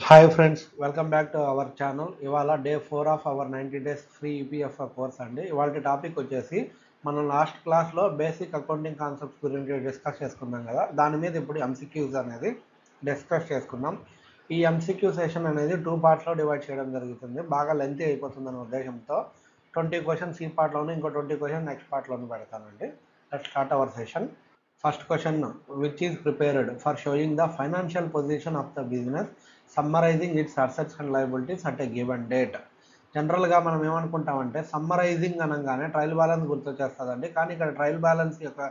Hi friends, welcome back to our channel. ఇవాళ day 4 of our 90 days free EPFO course అండి. ఇవాళ topic వచ్చేసి మనం లాస్ట్ క్లాస్లో బేసిక్ అకౌంటింగ్ కాన్సెప్ట్స్ గురించి డిస్కస్ చేసుకున్నాం కదా, దాని మీద ఇప్పుడు ఎంసీక్యూస్ అనేది డిస్కస్ చేసుకుందాం. ఈ ఎంసీక్యూ సెషన్ అనేది 2 పార్ట్స్లో డివైడ్ చేయడం జరుగుతుంది. బాగా లెంతీ అయిపోతుందనే ఉద్దేశంతో 20 క్వశ్చన్స్ ఈ పార్ట్లోనే, ఇంకో 20 క్వశ్చన్ నెక్స్ట్ పార్ట్లోనే పెడతానండి. Let's start our session. First question, which is prepared for showing the financial position of the business, summarizing its assets and liabilities at a given date. జనరల్గా మనం ఏమనుకుంటామంటే సమ్మరైజింగ్ అనగానే trial balance గుర్తొచ్చేస్తుందండి. కానీ ఇక్కడ trial balance యొక్క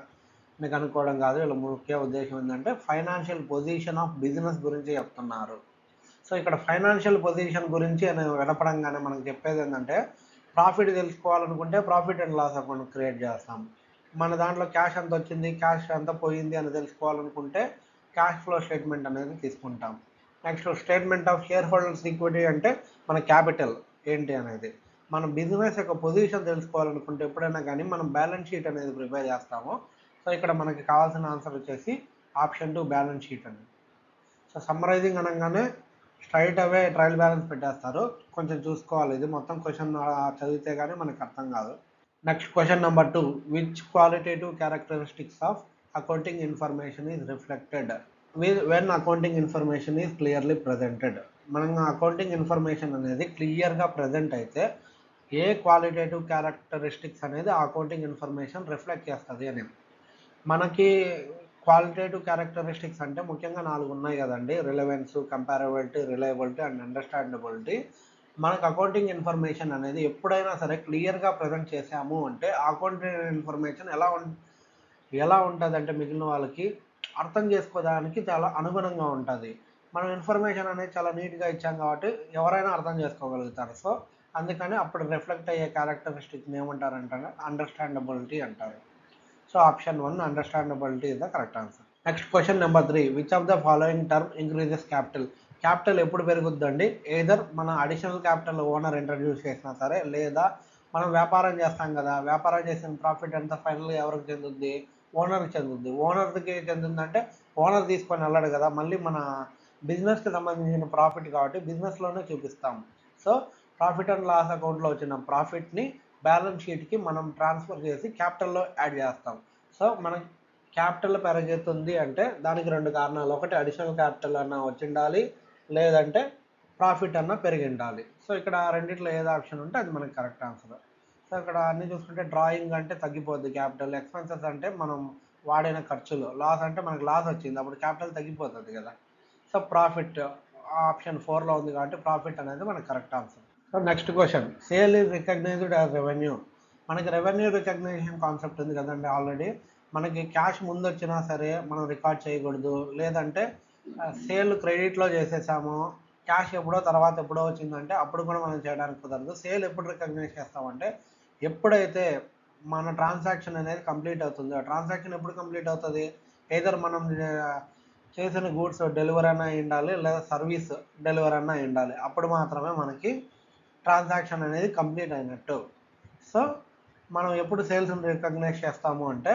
మీకు అనుకోవడం కాదు. వీళ్ళ ముఖ్య ఉద్దేశం ఏంటంటే ఫైనాన్షియల్ పొజిషన్ ఆఫ్ బిజినెస్ గురించి చెప్తున్నారు. సో ఇక్కడ ఫైనాన్షియల్ పొజిషన్ గురించి అని వినపడంగానే మనకు చెప్పేది ఏంటంటే, ప్రాఫిట్ తెలుసుకోవాలనుకుంటే profit and loss account create చేస్తాం. మన దాంట్లో క్యాష్ ఎంత వచ్చింది, క్యాష్ ఎంత పోయింది అని తెలుసుకోవాలనుకుంటే క్యాష్ ఫ్లో స్టేట్మెంట్ అనేది తీసుకుంటాం. Next statement of share holders equity అంటే మన క్యాపిటల్ ఏంటి అనేది. మన బిజినెస్ యొక్క పొజిషన్ తెలుసుకోవాలనుకుంటే ఎప్పుడైనా కానీ మనం బ్యాలెన్స్ షీట్ అనేది ప్రిపేర్ చేస్తాము. సో ఇక్కడ మనకి కావాల్సిన ఆన్సర్ వచ్చేసి ఆప్షన్ 2 బ్యాలెన్స్ షీట్ అనేది. సో సమ్మరైజింగ్ అనగానే స్ట్రైట్ అవే ట్రయల్ బ్యాలెన్స్ పెట్టేస్తారు. కొంచెం చూసుకోవాలి, ఇది మొత్తం క్వశ్చన్ చదివితే కానీ మనకు అర్థం కాదు. Next question number 2. Which qualitative characteristics of accounting information is reflected when accounting information is clearly presented? మనం అకౌంటింగ్ ఇన్ఫర్మేషన్ అనేది క్లియర్గా ప్రజెంట్ అయితే ఏ క్వాలిటేటివ్ క్యారెక్టరిస్టిక్స్ అనేది అకౌంటింగ్ ఇన్ఫర్మేషన్ రిఫ్లెక్ట్ చేస్తుంది అని. మనకి క్వాలిటేటివ్ క్యారెక్టరిస్టిక్స్ అంటే ముఖ్యంగా 4 ఉన్నాయి కదండి: relevance, comparability, reliability and understandability. మనకు అకౌంటింగ్ ఇన్ఫర్మేషన్ అనేది ఎప్పుడైనా సరే క్లియర్గా ప్రజెంట్ చేసాము అంటే అకౌంటింగ్ ఇన్ఫర్మేషన్ ఎలా ఉంటుంది అంటే మిగిలిన వాళ్ళకి అర్థం చేసుకోవడానికి చాలా అనుగుణంగా ఉంటుంది. మనం ఇన్ఫర్మేషన్ అనేది చాలా నీట్గా ఇచ్చాం కాబట్టి ఎవరైనా అర్థం చేసుకోగలుగుతారు. సో అందుకని అప్పుడు రిఫ్లెక్ట్ అయ్యే క్యారెక్టరిస్టిక్స్ని ఏమంటారంటే అండర్స్టాండబిలిటీ అంటారు. So option 1 understandability is the correct answer. Next question number 3. Which of the following term increases capital? Capital ఎప్పుడు పెరుగుద్దండి? ఏదర్ మన అడిషనల్ క్యాపిటల్ ఓనర్ ఇంట్రడ్యూస్ చేసినా సరే, లేదా మనం వ్యాపారం చేస్తాం కదా, వ్యాపారం చేసిన ప్రాఫిట్ ఎంత ఫైనల్గా ఎవరికి చెందుద్ది? ఓనర్కి చెందుద్ది. ఓనర్కి చెందిందంటే ఓనర్ తీసుకొని వెళ్ళాడు కదా, మళ్ళీ మన బిజినెస్కి సంబంధించిన ప్రాఫిట్ కాబట్టి బిజినెస్లోనే చూపిస్తాం. సో ప్రాఫిట్ అండ్ లాస్ అకౌంట్లో వచ్చిన ప్రాఫిట్ని బ్యాలెన్స్ షీట్కి మనం ట్రాన్స్ఫర్ చేసి క్యాపిటల్లో యాడ్ చేస్తాం. సో మనకి క్యాపిటల్ పెరుగుతుంది అంటే దానికి 2 కారణాలు: ఒకటి అడిషనల్ క్యాపిటల్ అన్న వచ్చిండాలి, లేదంటే ప్రాఫిట్ అన్న పెరిగి ఉండాలి. సో ఇక్కడ రెండిట్లో ఏదో ఆప్షన్ ఉంటే అది మనకి కరెక్ట్ ఆన్సర్. సో ఇక్కడ అన్ని చూసుకుంటే డ్రాయింగ్ అంటే తగ్గిపోద్ది క్యాపిటల్, ఎక్స్పెన్సెస్ అంటే మనం వాడిన ఖర్చులు, లాస్ అంటే మనకు లాస్ వచ్చింది అప్పుడు క్యాపిటల్ తగ్గిపోతుంది కదా. సో ప్రాఫిట్ ఆప్షన్ 4లో ఉంది కాబట్టి ప్రాఫిట్ అనేది మనకు correct answer. So next question, sale is recognised as revenue. మనకి రెవెన్యూ రికగ్నిషన్ కాన్సెప్ట్ ఉంది కదండి ఆల్రెడీ. మనకి క్యాష్ ముందు వచ్చినా సరే మనం రికార్డ్ చేయకూడదు, లేదంటే సేల్ క్రెడిట్లో చేసేసాము, క్యాష్ ఎప్పుడో వచ్చిందంటే అప్పుడు కూడా మనం చేయడానికి కుదరదు. సేల్ ఎప్పుడు రికగ్నైజ్ చేస్తామంటే ఎప్పుడైతే మన ట్రాన్సాక్షన్ అనేది కంప్లీట్ అవుతుందో. ట్రాన్సాక్షన్ ఎప్పుడు కంప్లీట్ అవుతుంది? ఏదర్ మనం చేసిన గూడ్స్ డెలివరీ అన్నా ఉండాలి, లేదా సర్వీస్ డెలివరీ అన్నా ఉండాలి, అప్పుడు మాత్రమే మనకి ట్రాన్సాక్షన్ అనేది కంప్లీట్ అయినట్టు. సో మనం ఎప్పుడు సేల్స్ని రికగ్నైజ్ చేస్తాము అంటే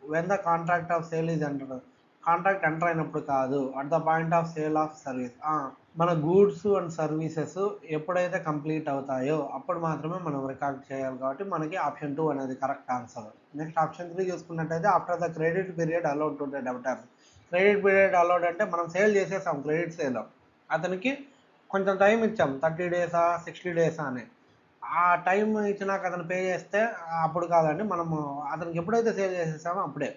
when the contract of sale is enter. Contract enter అయినప్పుడు కాదు, at the point of sale of service. మన గూడ్స్ అండ్ సర్వీసెస్ ఎప్పుడైతే కంప్లీట్ అవుతాయో అప్పుడు మాత్రమే మనం రికార్డ్ చేయాలి. కాబట్టి మనకి ఆప్షన్ 2 అనేది కరెక్ట్ ఆన్సర్. నెక్స్ట్ ఆప్షన్ 3 చూసుకున్నట్టయితే after the credit period allowed to the debtor. Credit period allowed అంటే మనం సేల్ చేసేసాం, క్రెడిట్ సేల్, అతనికి కొంచెం టైం ఇచ్చాం, 30 డేసా 60 డేసా అని. ఆ టైం ఇచ్చినాక అతను పే చేస్తే అప్పుడు కాదండి, మనము అతనికి ఎప్పుడైతే సేల్ చేసేసామో అప్పుడే.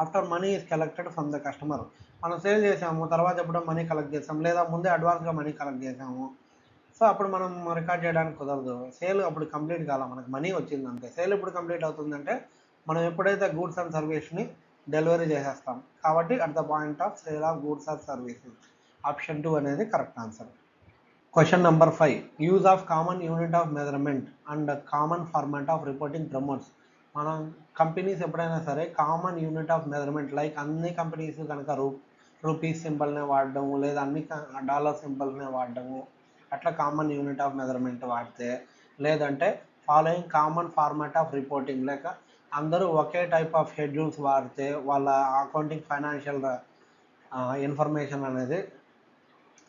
After money is collected from the customer. మనం సేల్ చేసాము, తర్వాత ఎప్పుడో మనీ కలెక్ట్ చేసాం, లేదా ముందే అడ్వాన్స్గా మనీ కలెక్ట్ చేసాము, సో అప్పుడు మనం రికార్డ్ చేయడానికి కుదరదు. సేల్ అప్పుడు కంప్లీట్ కాల, మనకు మనీ వచ్చిందంటే. సేల్ ఎప్పుడు కంప్లీట్ అవుతుందంటే మనం ఎప్పుడైతే గూడ్స్ అండ్ సర్వీస్ని డెలివరీ చేసేస్తాం. కాబట్టి at the point of sale of goods or services. Option 2 అనేది correct answer. Question number 5. Use of common unit of measurement and common format of reporting promotes. మనం companies ఎప్పుడైనా సరే common unit of measurement, like అన్ని companies కనుక rupees సింబల్నే వాడడము, లేదా అన్ని డాలర్ సింబల్నే వాడడము, అట్లా కామన్ యూనిట్ ఆఫ్ మెజర్మెంట్ వాడితే, లేదంటే following common format of reporting, లేక అందరూ ఒకే టైప్ ఆఫ్ షెడ్యూల్స్ వాడితే వాళ్ళ అకౌంటింగ్ ఫైనాన్షియల్ ఇన్ఫర్మేషన్ అనేది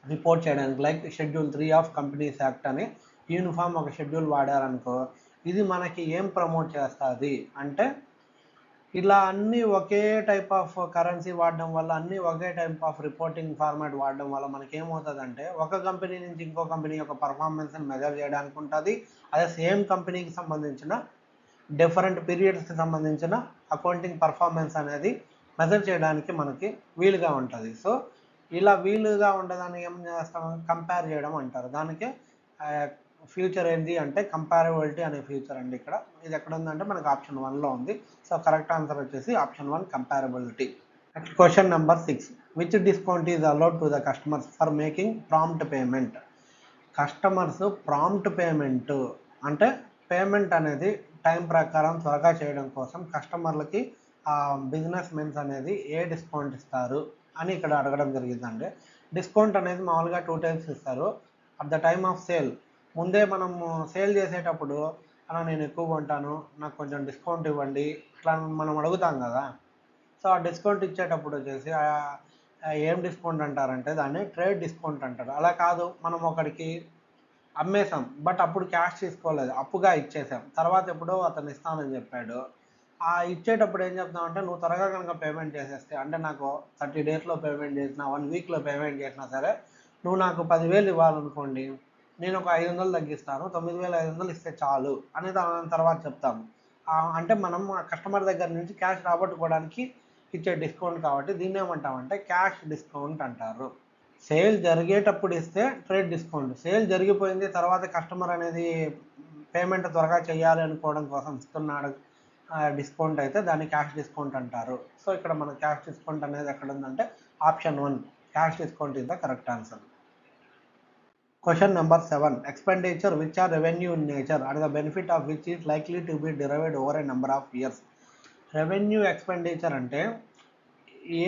రిపోర్ట్ చేయడానికి, like schedule 3 of companies act అని యూనిఫామ్ ఒక షెడ్యూల్ వాడారనుకో, ఇది మనకి ఏం ప్రమోట్ చేస్తుంది అంటే, ఇలా అన్నీ ఒకే టైప్ ఆఫ్ కరెన్సీ వాడడం వల్ల, అన్నీ ఒకే టైప్ ఆఫ్ రిపోర్టింగ్ ఫార్మాట్ వాడడం వల్ల మనకి ఏమవుతుందంటే, ఒక కంపెనీ నుంచి ఇంకో కంపెనీ యొక్క పర్ఫార్మెన్స్ని మెజర్ చేయడానికి ఉంటుంది. అదే సేమ్ కంపెనీకి సంబంధించిన డిఫరెంట్ పీరియడ్స్కి సంబంధించిన అకౌంటింగ్ పర్ఫార్మెన్స్ అనేది మెజర్ చేయడానికి మనకి వీలుగా ఉంటుంది. సో ఇలా వీలుగా ఉండదాన్ని ఏం చేస్తాం, కంపేర్ చేయడం అంటారు. దానికి ఫ్యూచర్ ఏంటి అంటే కంపారబిలిటీ అనే ఫ్యూచర్ అండి. ఇక్కడ ఇది ఎక్కడ ఉందంటే మనకు ఆప్షన్ 1లో ఉంది. సో కరెక్ట్ ఆన్సర్ వచ్చేసి option 1 comparability. Question number 6, which discount is allowed to the customers for making prompt payment? Customers prompt payment అంటే పేమెంట్ అనేది టైం ప్రకారం త్వరగా చేయడం కోసం కస్టమర్లకి బిజినెస్ మెన్స్ అనేది ఏ డిస్కౌంట్ ఇస్తారు అని ఇక్కడ అడగడం జరిగిందండి. డిస్కౌంట్ అనేది మామూలుగా 2 టైమ్స్ ఇస్తారు. At the time of sale, ముందే మనము సేల్ చేసేటప్పుడు అలా నేను ఎక్కువ కొంటాను, నాకు కొంచెం డిస్కౌంట్ ఇవ్వండి, ఇట్లా మనం అడుగుతాం కదా. సో ఆ డిస్కౌంట్ ఇచ్చేటప్పుడు వచ్చేసి ఏం డిస్కౌంట్ అంటారంటే దాన్ని ట్రేడ్ డిస్కౌంట్ అంటారు. అలా కాదు, మనం ఒకడికి అమ్మేసాం బట్ అప్పుడు క్యాష్ తీసుకోలేదు, అప్పుగా ఇచ్చేసాం, తర్వాత ఎప్పుడో అతను ఇస్తానని చెప్పాడు. ఆ ఇచ్చేటప్పుడు ఏం చెప్తామంటే, నువ్వు త్వరగా కనుక పేమెంట్ చేసేస్తే, అంటే నాకు 30 డేస్లో పేమెంట్ చేసినా 1 వీక్లో పేమెంట్ చేసినా సరే, నువ్వు నాకు 10,000 ఇవ్వాలనుకోండి, నేను ఒక 500 తగ్గిస్తాను, 9,500 ఇస్తే చాలు అని దాని తర్వాత చెప్తాము. అంటే మనం ఆ కస్టమర్ దగ్గర నుంచి క్యాష్ రాబట్టుకోవడానికి ఇచ్చే డిస్కౌంట్ కాబట్టి దీన్ని ఏమంటామంటే క్యాష్ డిస్కౌంట్ అంటారు. సేల్ జరిగేటప్పుడు ఇస్తే ట్రేడ్ డిస్కౌంట్, సేల్ జరిగిపోయింది తర్వాత కస్టమర్ అనేది పేమెంట్ త్వరగా చేయాలి అనుకోవడం కోసం ఇస్తున్నాడు డిస్కౌంట్ అయితే దాన్ని క్యాష్ డిస్కౌంట్ అంటారు. సో ఇక్కడ మన క్యాష్ డిస్కౌంట్ అనేది ఎక్కడ ఉందంటే option 1, cash discount is the correct answer. Question number 7, expenditure which are revenue in nature and the benefit of which is likely to be derived over a number of years. Revenue expenditure అంటే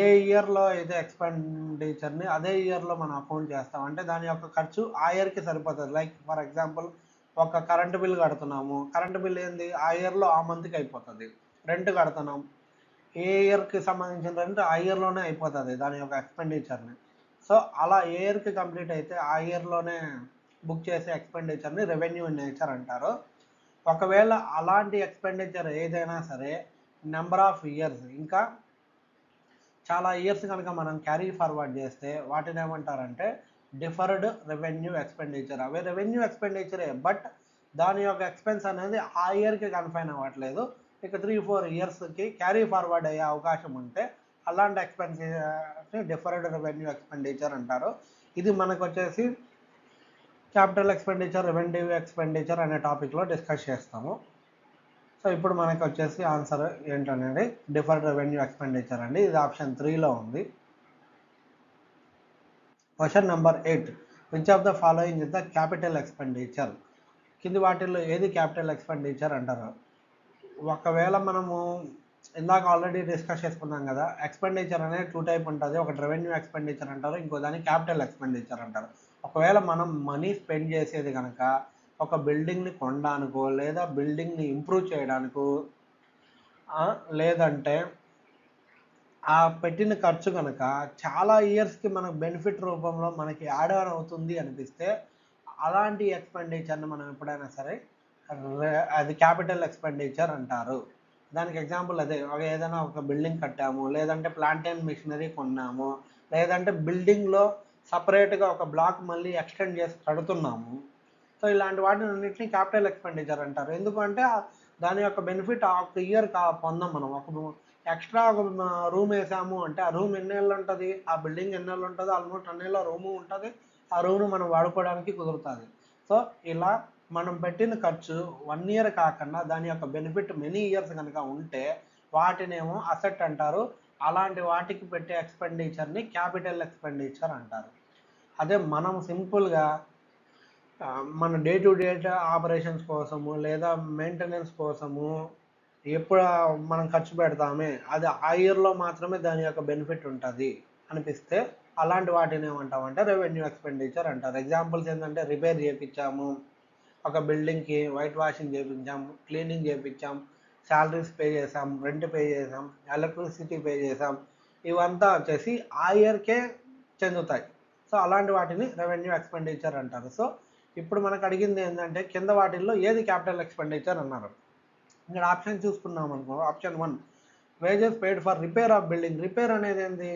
ఏ ఇయర్లో అయితే ఎక్స్పెండిచర్ని అదే ఇయర్లో మనం account చేస్తాం, అంటే దాని యొక్క ఖర్చు ఆ ఇయర్కి సరిపోతుంది. లైక్ ఫర్ ఎగ్జాంపుల్ ఒక కరెంటు బిల్ కడుతున్నాము, కరెంటు బిల్ ఏంది ఆ ఇయర్లో ఆ మంత్కి అయిపోతుంది. రెంట్ కడుతున్నాం, ఏ ఇయర్కి సంబంధించిన రెంట్ ఆ ఇయర్లోనే అయిపోతుంది దాని యొక్క ఎక్స్పెండిచర్ని. సో అలా ఏ ఇయర్కి కంప్లీట్ అయితే ఆ ఇయర్లోనే బుక్ చేసే ఎక్స్పెండిచర్ని రెవెన్యూ ఇన్ నేచర్ అంటారు. ఒకవేళ అలాంటి ఎక్స్పెండిచర్ ఏదైనా సరే నెంబర్ ఆఫ్ ఇయర్స్, ఇంకా చాలా ఇయర్స్ కనుక మనం క్యారీ ఫార్వర్డ్ చేస్తే వాటిని ఏమంటారంటే డిఫర్డ్ రెవెన్యూ ఎక్స్పెండిచర్. అవి రెవెన్యూ ఎక్స్పెండిచరే బట్ దాని యొక్క ఎక్స్పెన్స్ అనేది ఆ ఇయర్కి కన్ఫైన్ అవ్వట్లేదు, ఇక 3-4 ఇయర్స్కి క్యారీ ఫార్వర్డ్ అయ్యే అవకాశం ఉంటే అలాంటి ఎక్స్పెన్సెస్ని డిఫర్డ్ రెవెన్యూ ఎక్స్పెండిచర్ అంటారు. ఇది మనకు వచ్చేసి క్యాపిటల్ ఎక్స్పెండిచర్, రెవెన్యూ ఎక్స్పెండిచర్ అనే టాపిక్లో డిస్కస్ చేస్తాము. సో ఇప్పుడు మనకి వచ్చేసి ఆన్సర్ ఏంటనేది డిఫర్డ్ రెవెన్యూ ఎక్స్పెండిచర్ అండి. ఇది ఆప్షన్ 3లో ఉంది. Question number 8, which of the following is the capital expenditure? కింది వాటిల్లో ఏది క్యాపిటల్ ఎక్స్పెండిచర్ అంటారు. ఒకవేళ మనము ఇందాక ఆల్రెడీ డిస్కస్ చేసుకున్నాం కదా, ఎక్స్పెండిచర్ అనేది 2 టైప్ ఉంటుంది. ఒకటి రెవెన్యూ ఎక్స్పెండిచర్ అంటారు, ఇంకో దాన్ని క్యాపిటల్ ఎక్స్పెండిచర్ అంటారు. ఒకవేళ మనం మనీ స్పెండ్ చేసేది కనుక ఒక బిల్డింగ్ని కొనడానికో లేదా బిల్డింగ్ని ఇంప్రూవ్ చేయడానికో లేదంటే ఆ పెట్టిన ఖర్చు కనుక చాలా ఇయర్స్కి మనకు బెనిఫిట్ రూపంలో మనకి యాడ్ ఆన్ అవుతుంది అనిపిస్తే అలాంటి ఎక్స్పెండిచర్ని మనం ఎప్పుడైనా సరే అది క్యాపిటల్ ఎక్స్పెండిచర్ అంటారు. దానికి ఎగ్జాంపుల్ అదే, ఏదైనా ఒక బిల్డింగ్ కట్టాము, లేదంటే ప్లాంట్ అండ్ మిషనరీ కొన్నాము, లేదంటే బిల్డింగ్లో సపరేట్గా ఒక బ్లాక్ మళ్ళీ ఎక్స్టెండ్ చేసి కడుతున్నాము. సో ఇలాంటి వాటిని అన్నింటినీ క్యాపిటల్ ఎక్స్పెండిచర్ అంటారు. ఎందుకంటే దాని యొక్క బెనిఫిట్ ఆ ఒక ఇయర్ పొందాం. మనం ఒక ఎక్స్ట్రా ఒక రూమ్ వేసాము అంటే ఆ రూమ్ ఎన్నేళ్ళు ఉంటుంది, ఆ బిల్డింగ్ ఎన్నేళ్ళు ఉంటుంది, ఆల్మోస్ట్ అన్నేళ్ళ రూము ఉంటుంది, ఆ రూమ్ను మనం వాడుకోవడానికి కుదురుతుంది. సో ఇలా మనం పెట్టిన ఖర్చు 1 ఇయర్ కాకుండా దాని యొక్క బెనిఫిట్ మెనీ ఇయర్స్ కనుక ఉంటే వాటినేమో అసెట్ అంటారు. అలాంటి వాటికి పెట్టే ఎక్స్పెండిచర్ని క్యాపిటల్ ఎక్స్పెండిచర్ అంటారు. అదే మనం సింపుల్గా మన డే టు డే ఆపరేషన్స్ కోసము లేదా మెయింటెనెన్స్ కోసము ఎప్పుడు మనం ఖర్చు పెడతామే, అది ఆ ఇయర్లో మాత్రమే దాని యొక్క బెనిఫిట్ ఉంటుంది అనిపిస్తే అలాంటి వాటిని ఏమంటామంటే రెవెన్యూ ఎక్స్పెండిచర్ అంటారు. ఎగ్జాంపుల్స్ ఏంటంటే రిపేర్ చేయించాము, ఒక బిల్డింగ్కి వైట్ వాషింగ్ చేయించాము, క్లీనింగ్ చేయించాం, శాలరీస్ పే చేసాం, రెంట్ పే చేసాం, ఎలక్ట్రిసిటీ పే చేసాం, ఇవంతా వచ్చేసి ఆ ఇయర్కే చెందుతాయి. సో అలాంటి వాటిని రెవెన్యూ ఎక్స్పెండిచర్ అంటారు. సో ఇప్పుడు మనకు అడిగింది ఏంటంటే కింద వాటిల్లో ఏది క్యాపిటల్ ఎక్స్పెండిచర్ అన్నారు. ఇక్కడ ఆప్షన్ చూసుకున్నాం అనుకో, option 1 wages paid for repair of building. Repair అనేది ఏంది,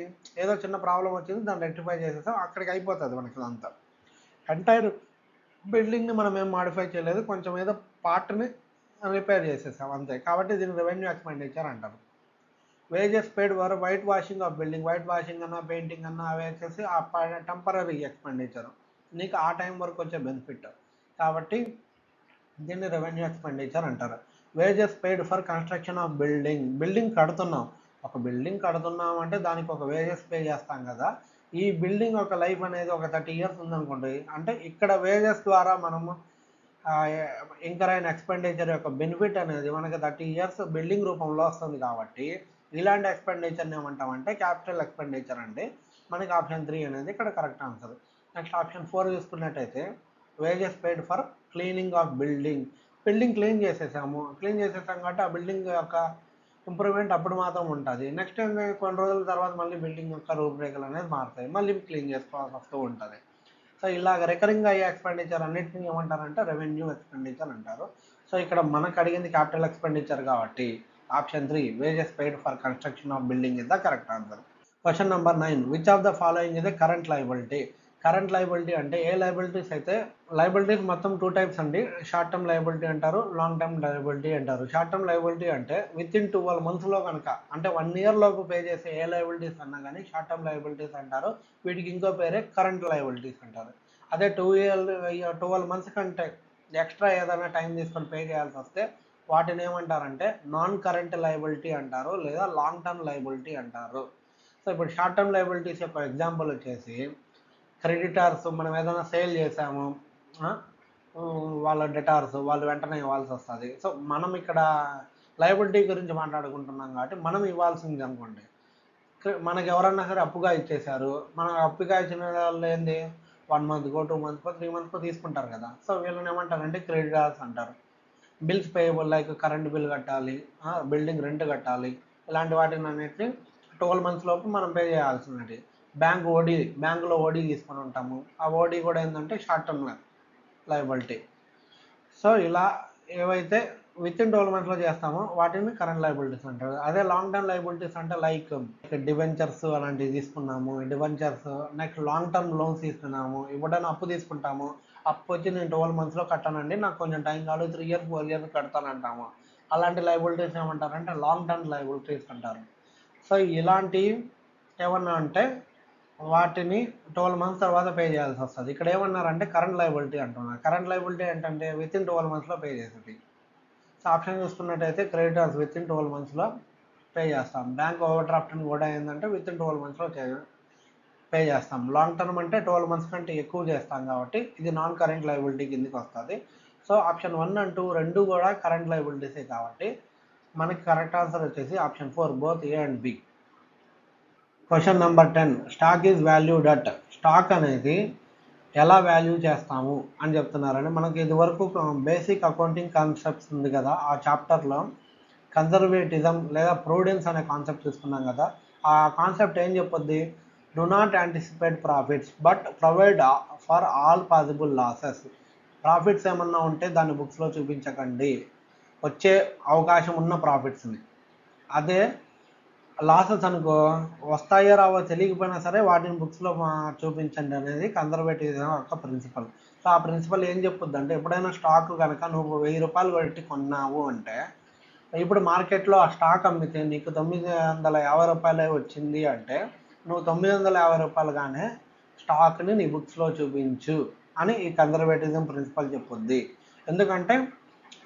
ఏదో చిన్న ప్రాబ్లం వచ్చింది దాన్ని రెక్టిఫై చేసేసాం, అక్కడికి అయిపోతుంది మనకి అంతా. ఎంటైర్ బిల్డింగ్ని మనం ఏం మాడిఫై చేయలేదు, కొంచెం ఏదో పార్ట్ని రిపేర్ చేసేసాం అంతే, కాబట్టి దీన్ని రెవెన్యూ ఎక్స్పెండిచర్ అంటారు. Wages paid for white washing of building. White washing అన్నా పెయింటింగ్ అన్నా అవి వచ్చేసి ఆ టెంపరీ ఎక్స్పెండిచర్, నీకు ఆ టైం వరకు వచ్చే బెనిఫిట్, కాబట్టి దీన్ని రెవెన్యూ ఎక్స్పెండిచర్ అంటారు. Wages paid for construction of building. Building కడుతున్నాం, ఒక బిల్డింగ్ కడుతున్నాం అంటే దానికి ఒక వేజెస్ పే చేస్తాం కదా. ఈ బిల్డింగ్ ఒక లైఫ్ అనేది ఒక 30 years ఉందనుకోండి, అంటే ఇక్కడ వేజెస్ ద్వారా మనము ఇంకర్ అయిన ఎక్స్పెండిచర్ యొక్క బెనిఫిట్ అనేది మనకి 30 years బిల్డింగ్ రూపంలో వస్తుంది, కాబట్టి ఇలాంటి ఎక్స్పెండిచర్ని ఏమంటామంటే క్యాపిటల్ ఎక్స్పెండిచర్ అండి. మనకి ఆప్షన్ 3 అనేది ఇక్కడ కరెక్ట్ ఆన్సర్. నెక్స్ట్ ఆప్షన్ 4 చూసుకున్నట్టయితే wages paid for cleaning of building. Building clean చేసేసాం కాబట్టి ఆ బిల్డింగ్ యొక్క ఇంప్రూవ్మెంట్ అప్పుడు మాత్రం ఉంటుంది. నెక్స్ట్ కొన్ని రోజుల తర్వాత మళ్ళీ బిల్డింగ్ యొక్క రూపురేఖలు అనేది మారుతాయి, మళ్ళీ క్లీన్ చేసుకోవాల్సి వస్తూ ఉంటుంది. సో ఇలాగ రికరింగ్ అయ్యే ఎక్స్పెండిచర్ అన్నింటినీ ఏమంటారంటే రెవెన్యూ ఎక్స్పెండిచర్ అంటారు. సో ఇక్కడ మనకు అడిగింది క్యాపిటల్ ఎక్స్పెండిచర్ కాబట్టి option 3 wages paid for construction of building is the correct answer. Question number 9 which of the following is a current liability. Current liability అంటే ఏ లయబిలిటీస్ అయితే, లయబిలిటీస్ మొత్తం 2 types అండి. Short term liability అంటారు, long term liability అంటారు. Short term liability అంటే with in 12 months కనుక, అంటే 1 year లోపు పే చేసే ఏ లయబిలిటీస్ అన్నా కానీ షార్ట్ టర్మ్ లయబిలిటీస్ అంటారు. వీటికి ఇంకో పేరే కరెంట్ లయబిలిటీస్ అంటారు. అదే 12 months కంటే ఎక్స్ట్రా ఏదైనా టైం తీసుకొని పే చేయాల్సి వస్తే వాటిని ఏమంటారంటే నాన్ కరెంట్ లయబిలిటీ అంటారు, లేదా లాంగ్ టర్మ్ లయబిలిటీ అంటారు. సో ఇప్పుడు షార్ట్ టర్మ్ లయబిలిటీస్ యొక్క ఎగ్జాంపుల్ వచ్చేసి క్రెడిటార్స్, మనం ఏదైనా సేల్ చేసాము, వాళ్ళ డెటార్స్ వాళ్ళు వెంటనే ఇవ్వాల్సి వస్తుంది. సో మనం ఇక్కడ లయబిలిటీ గురించి మాట్లాడుకుంటున్నాం కాబట్టి మనం ఇవ్వాల్సింది అనుకోండి, మనకి ఎవరన్నా సరే అప్పుగా ఇచ్చేశారు, మనం అప్పుగా ఇచ్చిన వాళ్ళు ఏంది 1 monthకో 2 monthకో 3 monthకో తీసుకుంటారు కదా. సో వీళ్ళని ఏమంటారంటే క్రెడిటార్స్ అంటారు. Bills payable like current bill కట్టాలి, బిల్డింగ్ రెంట్ కట్టాలి, ఇలాంటి వాటిని అన్నిటిని 12 months లోపు మనం పే చేయాల్సినది. బ్యాంకులో ఓడీ తీసుకొని ఉంటాము, ఆ ఓడీ కూడా ఏంటంటే షార్ట్ టర్మ్ లయబిలిటీ. సో ఇలా ఏవైతే విత్ ఇన్ 12 monthsలో చేస్తామో వాటిని కరెంట్ లయబిలిటీస్ అంటారు. అదే లాంగ్ టర్మ్ లయబిలిటీస్ అంటే లైక్ డిబెంచర్స్ అలాంటివి తీసుకున్నాము, debentures, next long term loans తీసుకున్నాము, ఎప్పుడైనా అప్పు తీసుకుంటాము, అప్పు వచ్చి నేను 12 monthsలో కట్టానండి, నాకు కొంచెం టైం కాదు 3 years 4 years కడతానంటాము, అలాంటి లయబిలిటీస్ ఏమంటారంటే లాంగ్ టర్మ్ లయబిలిటీస్ అంటారు. సో ఇలాంటి ఏమన్నా అంటే వాటిని 12 months తర్వాత పే చేయాల్సి వస్తుంది. ఇక్కడ ఏమన్నారంటే కరెంట్ లయబిలిటీ అంటున్నారు. కరెంట్ లయబిలిటీ ఏంటంటే విత్ ఇన్ 12 monthsలో పే చేసేది. సో ఆప్షన్ చూసుకున్నట్టయితే క్రెడిటర్స్ విత్ ఇన్ 12 monthsలో పే చేస్తాం. బ్యాంక్ ఓవర్ డ్రాఫ్ట్ అని కూడా ఏంటంటే విత్ ఇన్ 12 monthsలో పే చేస్తాం. లాంగ్ టర్మ్ అంటే 12 months కంటే ఎక్కువ చేస్తాం కాబట్టి ఇది నాన్ కరెంట్ లయబిలిటీ కిందకి వస్తుంది. సో ఆప్షన్ 1 and 2 రెండు కూడా కరెంట్ లయబిలిటీసే కాబట్టి మనకి కరెక్ట్ ఆన్సర్ వచ్చేసి option 4 both A and B. Question number 10 stock is valued at. Stock అనేది ఎలా వాల్యూ చేస్తాము అని చెప్తున్నారండి. మనకి ఇదివరకు బేసిక్ అకౌంటింగ్ కాన్సెప్ట్స్ ఉంది కదా, ఆ చాప్టర్లో కన్జర్వేటిజం లేదా ప్రూడెన్స్ అనే కాన్సెప్ట్ చూసుకున్నాం కదా. ఆ కాన్సెప్ట్ ఏం చెప్పొద్ది, do not anticipate profits but provide for all possible losses. Profits ఏమన్నా ఉంటే దాన్ని బుక్స్లో చూపించకండి, వచ్చే అవకాశం ఉన్న ప్రాఫిట్స్ని. అదే లాసెస్ అనుకో, వస్తాయో రావో తెలియకపోయినా సరే వాటిని బుక్స్లో చూపించండి అనేది కన్జర్వేటిజం యొక్క ప్రిన్సిపల్. సో ఆ ప్రిన్సిపల్ ఏం చెప్పుద్ది అంటే, ఎప్పుడైనా స్టాక్ కనుక నువ్వు 1000 రూపాయలు పెట్టి కొన్నావు అంటే, ఇప్పుడు మార్కెట్లో ఆ స్టాక్ అమ్మితే నీకు 950 రూపాయలే వచ్చింది అంటే, నువ్వు 950 రూపాయలుగానే స్టాక్ని నీ బుక్స్లో చూపించు అని ఈ కన్జర్వేటిజం ప్రిన్సిపల్ చెప్పుద్ది. ఎందుకంటే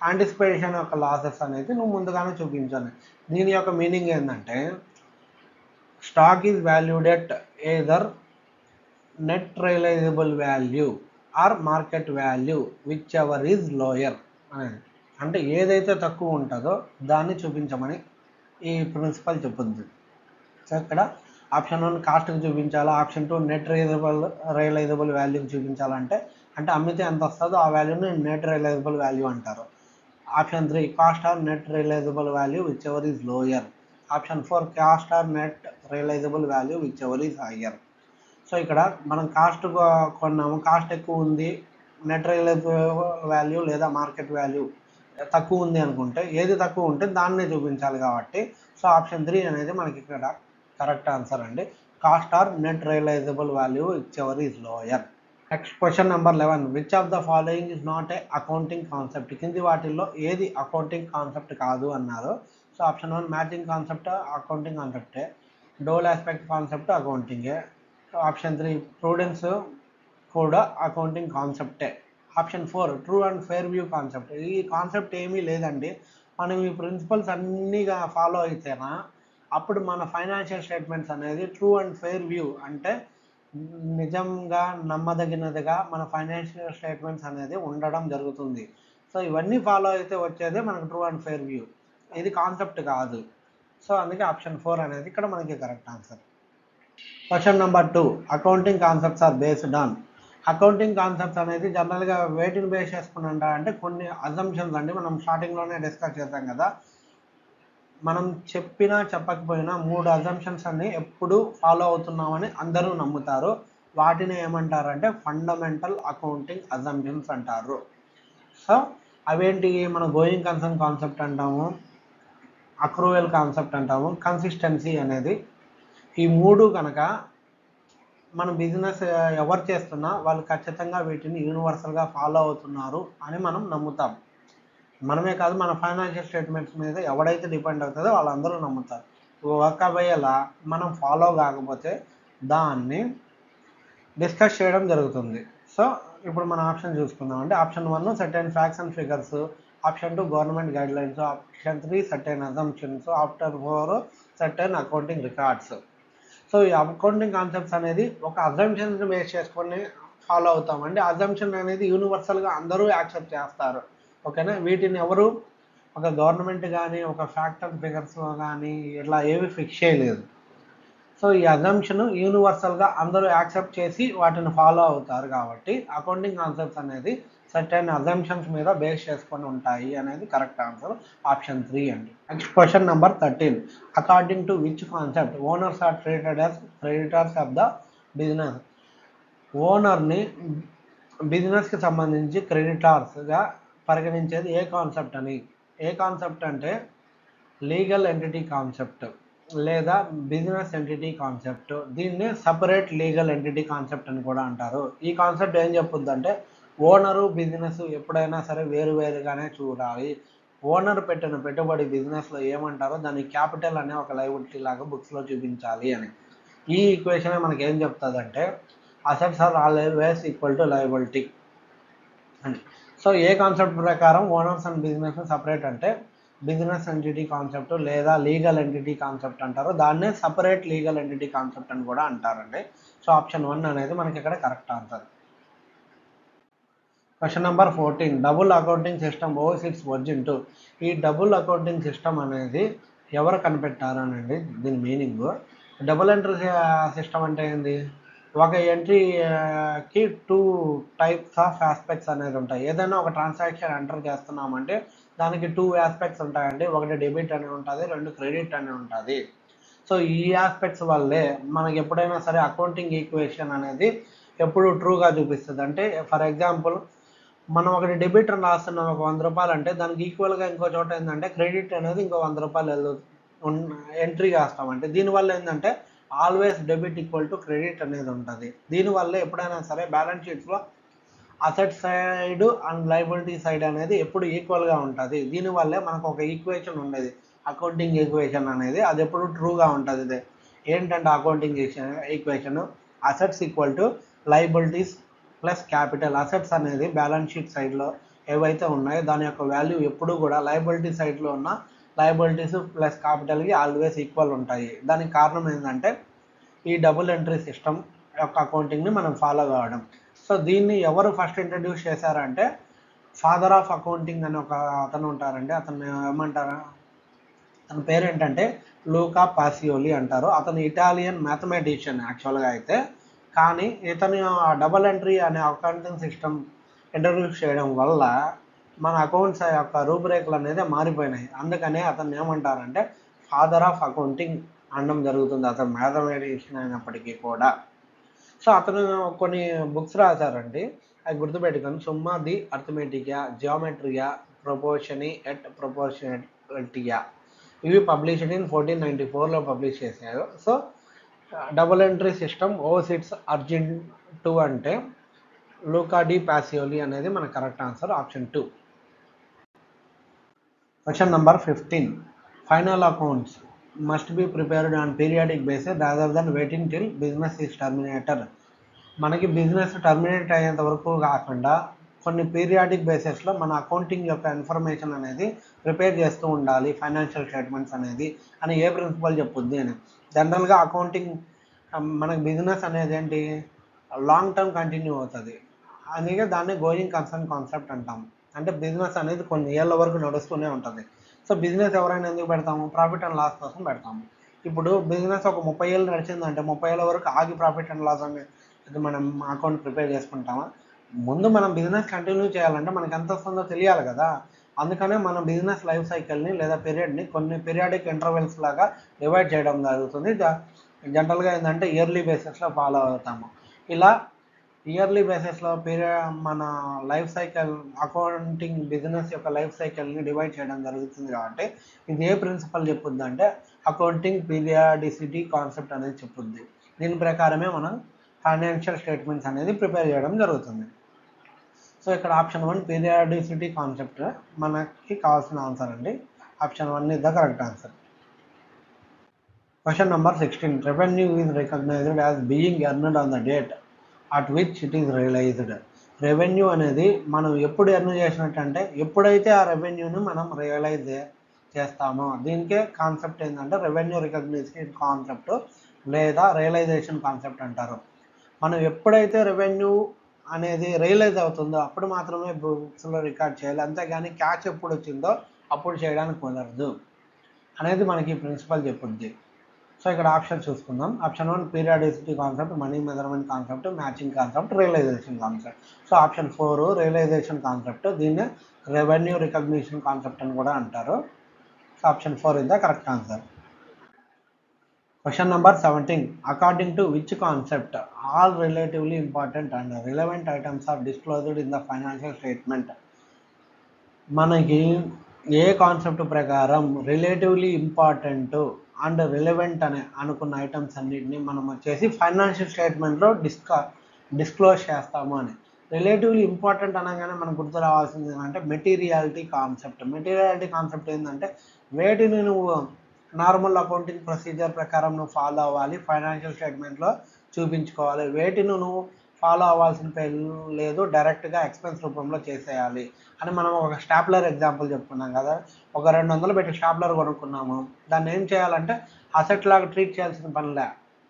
యాంటిసిపేషన్ యొక్క లాసెస్ అనేది నువ్వు ముందుగానే చూపించాలి. దీని యొక్క మీనింగ్ ఏంటంటే stock is valued at either net realisable value or market value whichever is lower అనేది. అంటే ఏదైతే తక్కువ ఉంటుందో దాన్ని చూపించమని ఈ ప్రిన్సిపల్ చెప్పుద్ది. సో ఇక్కడ ఆప్షన్ 1 కాస్ట్కి చూపించాలా, ఆప్షన్ 2 నెట్ రియలైజబుల్ వాల్యూకి చూపించాలంటే, అంటే అమ్మితే ఎంత వస్తుందో ఆ వాల్యూని నెట్ రియలైజబుల్ వాల్యూ అంటారు. Option 3 cost or net realisable value whichever is lower. Option 4 cost or net realisable value whichever is higher. So ఇక్కడ మనం కాస్ట్ కొన్నాము, కాస్ట్ ఎక్కువ ఉంది, నెట్ రియలైజబుల్ వాల్యూ లేదా మార్కెట్ వాల్యూ తక్కువ ఉంది అనుకుంటే ఏది తక్కువ ఉంటే దాన్నే చూపించాలి కాబట్టి సో ఆప్షన్ 3 అనేది మనకి ఇక్కడ కరెక్ట్ ఆన్సర్ అండి. Cost or net realisable value whichever is lower. Next question number 11. Which of the following is not a accounting concept? కింది వాటిల్లో ఏది అకౌంటింగ్ కాన్సెప్ట్ కాదు అన్నారు. So option 1 matching concept accounting కాన్సెప్టే, డోల్ ఆస్పెక్ట్ కాన్సెప్ట్ అకౌంటింగే. Option 3 prudence కూడా accounting కాన్సెప్టే. Option 4 true and fair view concept. ఈ కాన్సెప్ట్ ఏమీ లేదండి, మనం ఈ ప్రిన్సిపల్స్ అన్నీగా ఫాలో అయితేనా అప్పుడు మన ఫైనాన్షియల్ స్టేట్మెంట్స్ అనేది ట్రూ అండ్ ఫెయిర్ వ్యూ అంటే నిజంగా నమ్మదగినదిగా మన ఫైనాన్షియల్ స్టేట్మెంట్స్ అనేది ఉండడం జరుగుతుంది. సో ఇవన్నీ ఫాలో అయితే వచ్చేదే మనకు ట్రూ అండ్ ఫెయిర్ వ్యూ, ఇది కాన్సెప్ట్ కాదు. సో అందుకే ఆప్షన్ 4 అనేది ఇక్కడ మనకి correct answer. Question number 2. Accounting concepts are based on. Accounting concepts అనేది జనరల్గా వేటిని బేస్ చేసుకుని ఉంటారంటే కొన్ని అజంప్షన్స్ అండి. మనం స్టార్టింగ్లోనే డిస్కస్ చేసాం కదా, మనం చెప్పినా చెప్పకపోయినా 3 అజంప్షన్స్ అన్ని ఎప్పుడు ఫాలో అవుతున్నామని అందరూ నమ్ముతారు. వాటిని ఏమంటారంటే ఫండమెంటల్ అకౌంటింగ్ అజంప్షన్స్ అంటారు. సో అవేంటి, మన గోయింగ్ కన్సర్న్ కాన్సెప్ట్ అంటాము, అక్రూవల్ కాన్సెప్ట్ అంటాము, కన్సిస్టెన్సీ అనేది. ఈ 3 కనుక మన బిజినెస్ ఎవరు చేస్తున్నా వాళ్ళు ఖచ్చితంగా వీటిని యూనివర్సల్గా ఫాలో అవుతున్నారు అని మనం నమ్ముతాం. మనమే కాదు, మన ఫైనాన్షియల్ స్టేట్మెంట్స్ మీద ఎవడైతే డిపెండ్ అవుతుందో వాళ్ళందరూ నమ్ముతారు. ఒకవేళ మనం ఫాలో కాకపోతే దాన్ని డిస్కస్ చేయడం జరుగుతుంది. సో ఇప్పుడు మన ఆప్షన్ చూసుకుందాం అంటే option 1 certain facts and figures, option 2 government guide lines, option 3 certain assumptions, option 4 certain accounting records. So ఈ అకౌంటింగ్ కాన్సెప్ట్స్ అనేది ఒక అజంప్షన్స్ బేస్ చేసుకొని ఫాలో అవుతామండి. అజంప్షన్ అనేది యూనివర్సల్గా అందరూ యాక్సెప్ట్ చేస్తారు, ఓకేనా. వీటిని ఎవరు ఒక గవర్నమెంట్ కానీ ఒక ఫ్యాక్ట్ అండ్ ఫిగర్స్ కానీ ఇట్లా ఏవి ఫిక్స్ చేయలేదు. సో ఈ అజంప్షన్ యూనివర్సల్గా అందరూ యాక్సెప్ట్ చేసి వాటిని ఫాలో అవుతారు కాబట్టి అకౌంటింగ్ కాన్సెప్ట్స్ అనేది సర్టెన్ అజంప్షన్స్ మీద బేస్ చేసుకొని ఉంటాయి అనేది కరెక్ట్ ఆన్సర్ ఆప్షన్ 3 అండి. Next question number 13. According to which concept owners are treated as creditors of the business? ఓనర్ని బిజినెస్కి సంబంధించి క్రెడిటార్స్గా పరిగణించేది ఏ కాన్సెప్ట్ అని? ఏ కాన్సెప్ట్ అంటే లీగల్ ఎంటిటీ కాన్సెప్ట్ లేదా బిజినెస్ ఎంటిటీ కాన్సెప్ట్. దీన్ని సపరేట్ లీగల్ ఎంటిటీ కాన్సెప్ట్ అని కూడా అంటారు. ఈ కాన్సెప్ట్ ఏం చెప్పుద్దంటే ఓనరు బిజినెస్ ఎప్పుడైనా సరే వేరువేరుగానే చూడాలి. ఓనర్ పెట్టిన పెట్టుబడి బిజినెస్లో ఏమంటారో దాన్ని క్యాపిటల్ అనే ఒక లయబిలిటీ లాగా బుక్స్లో చూపించాలి అని. ఈ ఈక్వేషన్ మనకి ఏం చెప్తుందంటే assets are always equal to liability అని. సో ఏ కాన్సెప్ట్ ప్రకారం ఓనర్స్ అండ్ బిజినెస్ సపరేట్ అంటే బిజినెస్ ఎంటిటీ కాన్సెప్ట్ లేదా లీగల్ ఎంటిటీ కాన్సెప్ట్ అంటారు. దాన్నే సపరేట్ లీగల్ ఎంటిటీ కాన్సెప్ట్ అని కూడా అంటారండి. సో ఆప్షన్ 1 అనేది మనకి ఇక్కడ correct answer. Question number 14. Double accounting system ఓస్ ఇట్స్ ఒరిజిన్ టు. ఈ డబుల్ అకౌంటింగ్ సిస్టమ్ అనేది ఎవరు కనిపెట్టారనండి దీని మీనింగ్. డబుల్ ఎంట్రీ సిస్టమ్ అంటే ఏంది, ఒక ఎంట్రీకి 2 టైప్స్ ఆఫ్ ఆస్పెక్ట్స్ అనేది ఉంటాయి. ఏదైనా ఒక ట్రాన్సాక్షన్ ఎంటర్ చేస్తున్నామంటే దానికి 2 ఆస్పెక్ట్స్ ఉంటాయండి. ఒకటి డెబిట్ అని ఉంటుంది, 2 క్రెడిట్ అని ఉంటుంది. సో ఈ ఆస్పెక్ట్స్ వల్లే మనకి ఎప్పుడైనా సరే అకౌంటింగ్ ఈక్వేషన్ అనేది ఎప్పుడు ట్రూగా చూపిస్తుంది. అంటే ఫర్ ఎగ్జాంపుల్ మనం ఒకటి డెబిట్ అని రాస్తున్నాం ఒక 100 రూపాయలు అంటే దానికి ఈక్వల్గా ఇంకో చోట ఏంటంటే క్రెడిట్ అనేది ఇంకో 100 రూపాయలు ఎంట్రీ చేస్తామంటే దీనివల్ల ఏంటంటే always debit equal to credit అనేది ఉంటుంది. దీనివల్ల ఎప్పుడైనా సరే బ్యాలెన్స్ షీట్స్లో asset side and liability side అనేది ఎప్పుడు ఈక్వల్గా ఉంటుంది. దీనివల్లే మనకు ఒక ఈక్వేషన్ ఉండేది అకౌంటింగ్ ఈక్వేషన్ అనేది, అది ఎప్పుడు ట్రూగా ఉంటుంది. ఇది ఏంటంటే accounting equation assets equal to liabilities plus capital. Assets అనేది బ్యాలెన్స్ షీట్ సైడ్లో ఏవైతే ఉన్నాయో దాని యొక్క వాల్యూ ఎప్పుడు కూడా లయబిలిటీ సైడ్లో ఉన్న లయబిలిటీస్ ప్లస్ క్యాపిటల్కి ఆల్వేస్ ఈక్వల్ ఉంటాయి. దానికి కారణం ఏంటంటే ఈ డబుల్ ఎంట్రీ సిస్టమ్ యొక్క అకౌంటింగ్ని మనం ఫాలో కావడం. సో దీన్ని ఎవరు ఫస్ట్ ఇంట్రడ్యూస్ చేశారంటే ఫాదర్ ఆఫ్ అకౌంటింగ్ అని ఒక అతను ఉంటారండి. అతను ఏమంటారు, తన పేరు ఏంటంటే లూకా పాసియోలి అంటారు. అతను ఇటాలియన్ మ్యాథమెటిషియన్ యాక్చువల్గా అయితే, కానీ ఇతను డబుల్ ఎంట్రీ అనే అకౌంటింగ్ సిస్టమ్ ఇంట్రడ్యూస్ చేయడం వల్ల మన అకౌంట్స్ యొక్క రూపురేఖలు అనేది మారిపోయినాయి. అందుకనే అతను ఏమంటారంటే ఫాదర్ ఆఫ్ అకౌంటింగ్ అనడం జరుగుతుంది, అతను మ్యాథమెటిషియన్ అయినప్పటికీ కూడా. సో అతను కొన్ని బుక్స్ రాశారండి, అవి గుర్తుపెట్టుకొని. సుమ్మా ది అర్థమెటికా, జియోమెట్రియా, ప్రొపోర్షని ఎట్ ప్రొపోర్షనలిటీయా, ఇవి పబ్లిష్డ్ ఇన్ 1494లో పబ్లిష్ చేశారు. సో డబుల్ ఎంట్రీ సిస్టమ్ ఓ సిట్స్ అర్జిన్ 2 అంటే లూకా డి పాసియోలి అనేది మన correct answer, option 2. Question number 15. Final accounts must be prepared on periodic basis rather than waiting till business is terminator. మనకి business terminate అయ్యేంత వరకు కాకుండా కొన్ని periodic బేసిస్లో మన అకౌంటింగ్ యొక్క ఇన్ఫర్మేషన్ అనేది ప్రిపేర్ చేస్తూ ఉండాలి, ఫైనాన్షియల్ స్టేట్మెంట్స్ అనేది అని ఏ ప్రిన్సిపల్ చెప్పుద్ది అని. జనరల్గా అకౌంటింగ్ మనకి బిజినెస్ అనేది ఏంటి, లాంగ్ టర్మ్ కంటిన్యూ అవుతుంది, అందుకే దాన్ని గోయింగ్ కన్సర్న్ కాన్సెప్ట్ అంటాం. అంటే బిజినెస్ అనేది కొన్ని ఏళ్ళ వరకు నడుస్తూనే ఉంటుంది. సో బిజినెస్ ఎవరైనా ఎందుకు పెడతాము, ప్రాఫిట్ అండ్ లాస్ కోసం పెడతాము. ఇప్పుడు బిజినెస్ ఒక 30 ఏళ్ళు నడిచిందంటే 30 ఏళ్ళ వరకు ఆగి ప్రాఫిట్ అండ్ లాస్ అనేది మనం అకౌంట్ ప్రిపేర్ చేసుకుంటామా? ముందు మనం బిజినెస్ కంటిన్యూ చేయాలంటే మనకి ఎంత వస్తుందో తెలియాలి కదా. అందుకనే మన బిజినెస్ లైఫ్ సైకిల్ని లేదా పీరియడ్ని కొన్ని పీరియాడిక్ ఇంటర్వెల్స్ లాగా డివైడ్ చేయడం జరుగుతుంది. జనరల్గా ఏంటంటే ఇయర్లీ బేసిస్లో ఫాలో అవుతాము. ఇలా ఇయర్లీ బేసిస్లో మన లైఫ్ సైకిల్, అకౌంటింగ్ బిజినెస్ యొక్క లైఫ్ సైకిల్ని డివైడ్ చేయడం జరుగుతుంది. కాబట్టి ఇది ఏ ప్రిన్సిపల్ చెప్పుద్ది అంటే అకౌంటింగ్ పీరియాడిసిటీ కాన్సెప్ట్ అనేది చెప్పుద్ది. దీని ప్రకారమే మనం ఫైనాన్షియల్ స్టేట్మెంట్స్ అనేది ప్రిపేర్ చేయడం జరుగుతుంది. సో ఇక్కడ ఆప్షన్ 1 పీరియాడిసిటీ కాన్సెప్ట్ మనకి కావాల్సిన ఆన్సర్ అండి. Option 1 is the correct answer. Question number 16. Revenue is recognised as being earned on the date at which it is realised. Revenue అనేది మనం ఎప్పుడు ఎర్న్ చేసినట్టు అంటే ఎప్పుడైతే ఆ రెవెన్యూని మనం రియలైజ్ చేస్తామో దీనికే కాన్సెప్ట్ ఏంటంటే రెవెన్యూ రికగ్నిషన్ కాన్సెప్ట్ లేదా రియలైజేషన్ కాన్సెప్ట్ అంటారు. మనం ఎప్పుడైతే రెవెన్యూ అనేది రియలైజ్ అవుతుందో అప్పుడు మాత్రమే బుక్స్లో రికార్డ్ చేయాలి, అంతేగాని క్యాష్ ఎప్పుడు వచ్చిందో అప్పుడు చేయడానికి కుదరదు అనేది మనకి ప్రిన్సిపల్ చెప్పుద్ది. సో ఇక్కడ ఆప్షన్ చూసుకుందాం. Option 1 periodicity concept, money measurement concept, matching concept, realisation concept. So option 4 realisation concept, దీన్ని రెవెన్యూ రికగ్నిషన్ కాన్సెప్ట్ అని కూడా అంటారు. So option 4 is the correct answer. Question number 17. According to which concept all relatively important and relevant items are disclosed in the financial statement? మనకి ఏ concept ప్రకారం relatively important and relevant అని అనుకున్న items అన్నిటిని మనం వచ్చేసి ఫైనాన్షియల్ స్టేట్మెంట్లో డిస్క్లోజ్ చేస్తాము అని. Relatively important అనగానే మనకు గుర్తు రావాల్సింది ఏంటంటే మెటీరియాలిటీ కాన్సెప్ట్. మెటీరియాలిటీ కాన్సెప్ట్ ఏంటంటే వేటిని నువ్వు నార్మల్ అకౌంటింగ్ ప్రొసీజర్ ప్రకారం నువ్వు ఫాలో అవ్వాలి, ఫైనాన్షియల్ స్టేట్మెంట్లో చూపించుకోవాలి. వేటిని నువ్వు ఫాలో అవ్వాల్సిన లేదు, డైరెక్ట్గా ఎక్స్పెన్స్ రూపంలో చేసేయాలి అని మనం ఒక స్టాప్లర్ ఎగ్జాంపుల్ చెప్పుకున్నాం కదా. ఒక 200 పెట్టి స్టాప్లర్ కొనుక్కున్నాము, దాన్ని ఏం చేయాలంటే అసెట్ లాగా ట్రీట్ చేయాల్సిన పనిలే,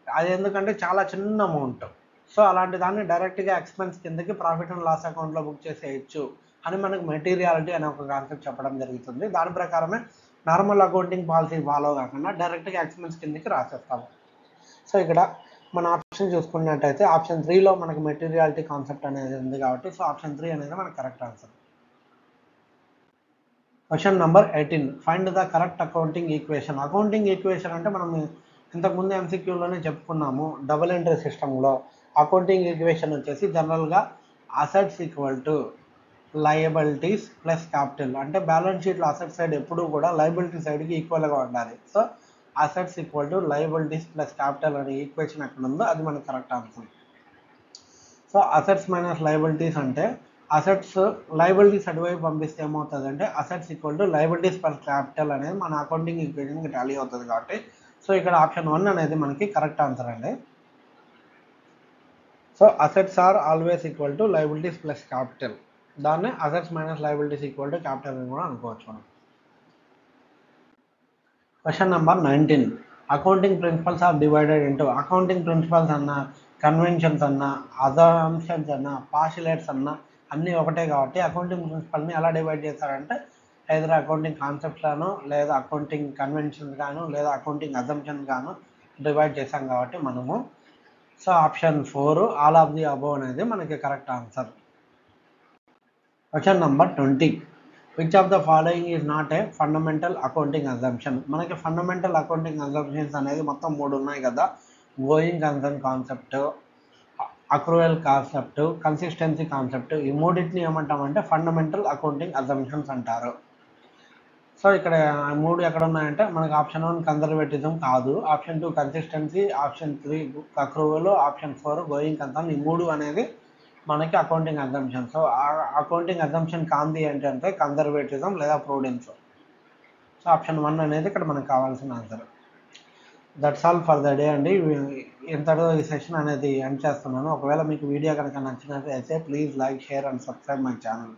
అది ఎందుకంటే చాలా చిన్న అమౌంట్. సో అలాంటి దాన్ని డైరెక్ట్గా ఎక్స్పెన్స్ కిందకి ప్రాఫిట్ అండ్ లాస్ అకౌంట్లో బుక్ చేసేయచ్చు అని మనకు మెటీరియాలిటీ అనే ఒక కాన్సెప్ట్ చెప్పడం జరుగుతుంది. దాని ప్రకారమే నార్మల్ అకౌంటింగ్ పాలసీ ఫాలో కాకుండా డైరెక్ట్గా ఎక్స్పెన్స్ కిందకి రాసేస్తాము. సో ఇక్కడ మన ఆప్షన్ చూసుకున్నట్టయితే ఆప్షన్ 3లో మనకు మెటీరియాలిటీ కాన్సెప్ట్ అనేది ఉంది కాబట్టి సో ఆప్షన్ 3 అనేది మనకు correct answer. Question number 18. Find the correct accounting equation. Accounting equation అంటే మనం ఇంతకుముందు ఎంసీక్యూలోనే చెప్పుకున్నాము. డబుల్ ఎంట్రీ సిస్టంలో అకౌంటింగ్ ఈక్వేషన్ వచ్చేసి జనరల్గా assets equal to liabilities plus capital. అంటే బ్యాలెన్స్ షీట్లో అసెట్ సైడ్ ఎప్పుడూ కూడా లయబిలిటీ సైడ్కి ఈక్వల్గా ఉండాలి. So assets equal to liabilities plus capital అనే ఈక్వేషన్ ఎక్కడ ఉందో అది మనకు correct answer. So assets minus liabilities అంటే అసెట్స్ లయబిలిటీస్ అటువైపు పంపిస్తే ఏమవుతుంది అంటే assets equal to liabilities plus capital అనేది మన అకౌంటింగ్ ఈక్వేషన్కి టాలీ అవుతుంది కాబట్టి సో ఇక్కడ ఆప్షన్ 1 అనేది మనకి కరెక్ట్ ఆన్సర్ అండి. So assets are always equal to liabilities plus capital, దాన్ని assets minus liabilities equal to capital అని కూడా అనుకోవచ్చు మనం. Question number 19. Accounting principles are divided into. Accounting principles అన్న, కన్వెన్షన్స్ అన్న, అజంప్షన్స్ అన్న, పాస్టులేట్స్ అన్న అన్నీ ఒకటే కాబట్టి అకౌంటింగ్ ప్రిన్సిపల్ని ఎలా డివైడ్ చేస్తారంటే either అకౌంటింగ్ కాన్సెప్ట్స్ గాను లేదా అకౌంటింగ్ కన్వెన్షన్స్ గాను లేదా అకౌంటింగ్ అజంప్షన్స్ గాను డివైడ్ చేసాం కాబట్టి మనము. So option 4 all of the above అనేది మనకి correct answer. Question number 20. Which of the following is not a fundamental accounting assumption. మనకి ఫండమెంటల్ అకౌంటింగ్ అజంప్షన్స్ అనేది మొత్తం 3 ఉన్నాయి కదా. Going concern concept, accrual concept, consistency concept, ఈ మూడింటిని ఏమంటామంటే ఫండమెంటల్ అకౌంటింగ్ అజంప్షన్స్ అంటారు. సో ఇక్కడ 3 ఎక్కడ ఉన్నాయంటే మనకి ఆప్షన్ 1 కన్జర్వేటిజం కాదు, option 2 consistency, option 3 accrual, option 4 going concern. ఈ 3 అనేది మనకి accounting assumption. So accounting assumption కాంది ఏంటంటే కన్జర్వేటిజం లేదా ప్రూడెన్స్. సో ఆప్షన్ 1 అనేది ఇక్కడ మనకు కావాల్సిన answer. That's all for the day అండి. ఇంతటితో ఈ సెషన్ అనేది ఎండ్ చేస్తున్నాను. ఒకవేళ మీకు వీడియో కనుక నచ్చినట్లయితే please like, share and subscribe my channel.